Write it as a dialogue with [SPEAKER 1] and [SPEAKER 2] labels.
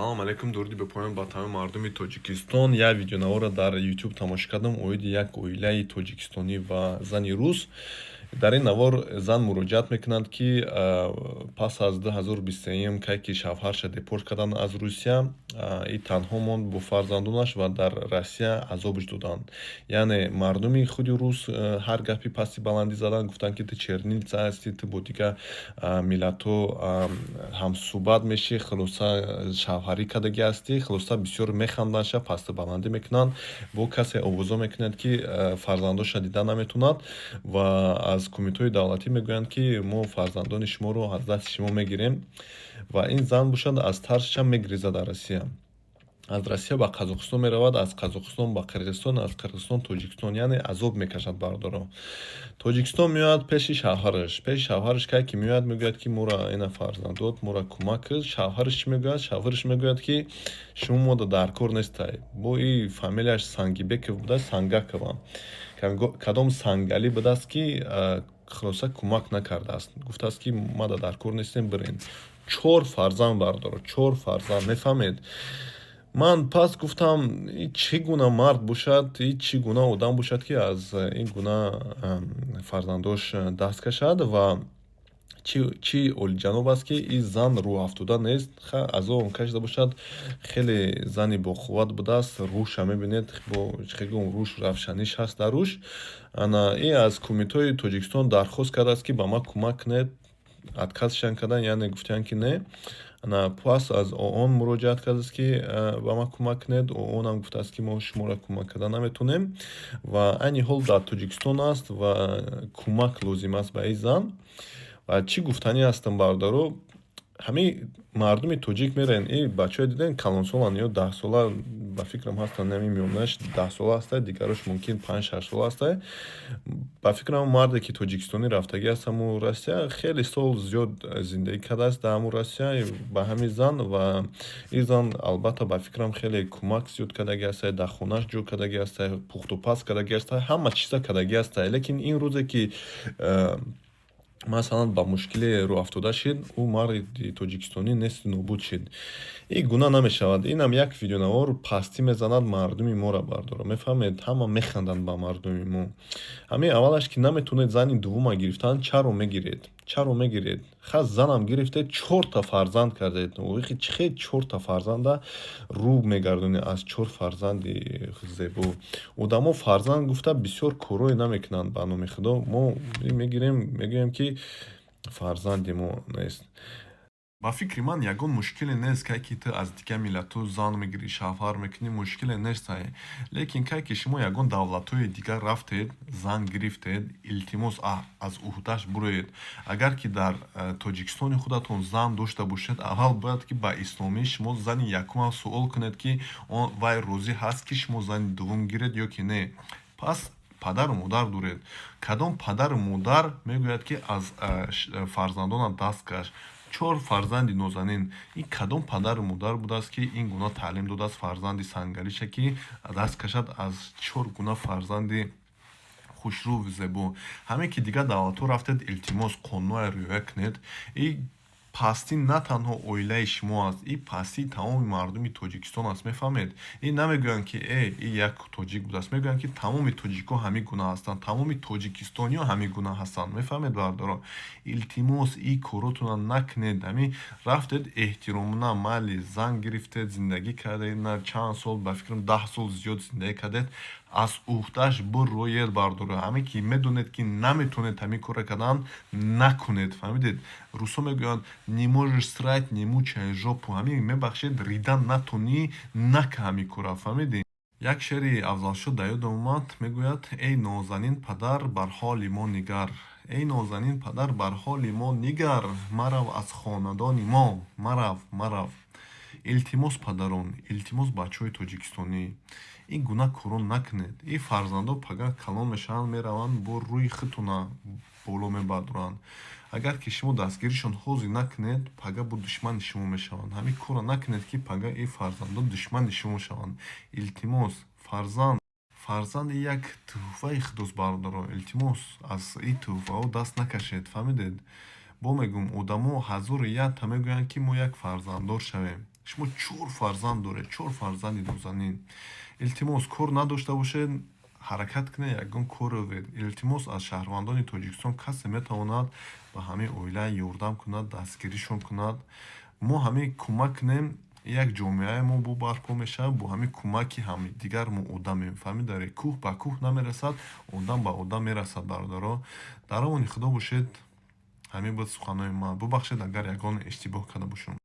[SPEAKER 1] Салом алейкум, дуруди ба поён ба тамоми мардуми Тоҷикистон. Як видеонаворро дар YouTube тамошо кардам оиди як оилаи тоҷикистонӣ ва зани рус. Дар ин навор зан муроҷиат мекунад, ки пас аз 2023 кай ки шавҳарша депорт карданд аз Русия, и танҳо монд бо фарзандонаш ва дар Россия азобш доданд. Яъне мардуми худи рус ҳар гапи пасти баландӣ заданд, гуфтанд, ки ту чернилца ҳастӣ, ту бо дигар миллатҳо ҳамсӯҳбат мешӣ, хулоса шавҳарӣ кардагӣ ҳастӣ. Хулоса бисёр механданша, пасту баландӣ мекунанд, бо касе овозо мекунанд, ки фарзандоша дида наметавонад ва аз кумитаҳои давлатӣ мегӯянд, ки мо фарзандони шуморо аз дасти шумо мегирем. Ва ин зан бошад аз тарсша мегрезад аз Россия. Аз Россия ба Қазоқистон меравад, аз Қазоқистон ба Қирғизистон, аз Қирғизистон Тоҷикистон, яъне азоб мекашад бардоро. Тоҷикистон меояд пеши шавҳараш кай ки меояд мегӯяд, ки моро ина фарзанд дод, моро кӯмак кирд. Шавҳараш чӣ мегӯяд? Шавҳараш мегӯяд, ки шумо мода дар кор нестай. Бо и фамилияш Сангибеков будааст, Сангакова. Кадом Сангали будааст, ки хулоса кӯмак накардааст. Гуфтааст, ки мада дар кор нестем, бирен. 4 фарзанд бардоро, 4 фарзанд, мефаҳмед? Ман пас гуфтам, чӣ гуна мард бошад, чӣ гуна одам бошад, ки аз ин гуна фарзандош даст кашад ва чӣ олиҷаноб аст, ки ин зан рӯҳафтода нест. Аз он кашида бошад, хеле зани бохувват будааст. Рӯша мебинед, бо чиқагон рӯш, равшаниш ҳаст дар рӯш. Ана и аз кумитаҳои Тоҷикистон дархост кардааст, ки ба ман кӯмак кунед. Адказшан кардан, яъне гуфтанд, ки не. Пас аз ООН муроҷиат кардааст, ки ба ман кӯмак кунед. ООНам гуфтааст, ки мо шуморо кӯмак кардан наметавонем ва айни ҳол дар Тоҷикистон аст ва кӯмак лозим аст ба ин зан. Ва чӣ гуфтанӣ ҳастам бардоро, ҳамаи мардуми тоҷик мераен, бачаҳо дидем калонсолан ё 10 сола, ба фикрам ҳастанд, ҳамин меёманааш 10 сола ҳастай, дигарош мумкин 5-6 сола ҳастай. Ба фикрам марде ки тоҷикистонӣ рафтагӣ аст ҳаму Россия, хеле сол зиёд зиндагӣ кардааст дар ҳаму Россия ба ҳамин зан ва ин зан албатта ба фикрам хеле кӯмак зиёд кардагӣ ҳастай, дар хонааш ҷо кардагӣ ҳастай, пухтупаз кардагӣ ҳастай, ҳама чиза кардагӣ ҳастай. Лекин ин рӯзе ки масалан ба мушкиле рӯафтода шид, ӯ марди тоҷикистонӣ нести нобуд шид. Ин гуна намешавад. Инам як видеонавор пастӣ мезанад мардуми моро бардоро. Мефаҳмед? Ҳама механданд ба мардуми мо. Ҳамин аввалаш ки наметавонед зани дуввума гирифтан, чаро мегиред? Чаро мегиред? Хас занам гирифтед, 4 та фарзанд кардед. Чӣ хел 4 та фарзанда рӯ мегардонед аз 4 фарзанди зебо? Одамо фарзанд гуфта бисёр корҳое намекунанд ба номи Худо. Мо мегирем, мегӯем, ки фарзанди мо нест. Ба фикри ман ягон мушкиле нест, кай ки ту аз дигар миллатҳо зан мегирӣ, шавҳар мекунӣ, мушкиле нестай. Лекин кай ки шумо ягон давлатҳои дигар рафтед, зан гирифтед, илтимос аз уҳдаш буроед. Агар ки дар Тоҷикистони худатон зан дошта бошед, аввал бояд, ки ба исломӣ шумо зани якумам суол кунед, ки вай розӣ ҳаст, ки шумо зани дуввум гиред ё ки не. Пас падару модар доред. Кадом падару модар мегӯяд, ки аз фарзандонат даст каш? 4 фарзанди нозанин. Ин кадом падару модар будааст, ки ин гуна таълим додааст фарзанди сангалиша, ки даст кашад аз 4 гуна фарзанди хушрӯ зебо. Ҳаме ки дигар давлатҳо рафтед, илтимос қонунҳоро риоя кунед. Пастӣ на танҳо оилаи шумо аст, ин пастии тамоми мардуми Тоҷикистон аст. Мефаҳмед? Ин намегӯянд, ки ин як тоҷик будааст. Мегӯянд, ки тамоми тоҷикҳо ҳамин гуна ҳастанд, тамоми тоҷикистониҳо ҳамин гуна ҳастанд. Мефаҳмед бардоро? Илтимос ин коротонро накунед. Ҳамин рафтед эҳтиромона майли зан гирифтед, зиндагӣ кардед, чанд сол, ба фикрам 10 сол зиёд зиндагӣ кардед, аз уҳдаш буроед бардоро. Ҳаме ки медонед, ки наметавонед ҳамин корро кардан, накунед. Фаҳмидед? Русо мегӯянд, не можеш срать, не мучай жопу. Ҳамин мебахшед, ридан натонӣ, накун ҳамин корро. Фаҳмидед? Як шеъри Афзалшуд дар ёдам омад, мегӯяд: эй нозанин падар, бар ҳоли мо нигар. Эй нозанин падар, бар ҳоли мо нигар. Марав аз хонадони мо, марав. Илтимос падарон, илтимос бачаҳои тоҷикистонӣ, ин гуна корон накунед. Ин фарзандо пага калон мешаванд, мераванд, бо рӯи худтона боло мебардоранд. Агар ки шумо дастгиришон ҳозир накунед, пага бо душмани шумо мешаванд. Ҳамин корро накунед, ки пага ин фарзандон душмани шумо шаванд. Илтимос, фарзанди як тӯҳфаи худост бардоро. Илтимос, аз ин тӯҳфаҳо даст накашед. Фаҳмидед? Бо мегӯм, одамо ҳазору як та мегӯянд, ки мо як фарзанддор шавем. шумо 4 фарзанд доред, 4 фарзанди нозанин. Илтимос, кор надошта бошед, ҳаракат кунед, ягон коровед. Илтимос, аз шаҳрвандони Тоҷикистон касе метавонад ба ҳамин оила ёрдам кунад, дастгиришон кунад. Мо ҳамин кӯмак кунем, як ҷомеаи мо бу барпо мешавад, бо ҳамин кӯмаки ҳамдигар мо одам мефаҳмидаре. Кӯҳ ба кӯҳ намерасад, одам ба одам мерасад, бародаро. Дар амони Худо бошед. ҳамин буд суханои ман. Бубахшед, агар ягон иштибоҳ карда бошам.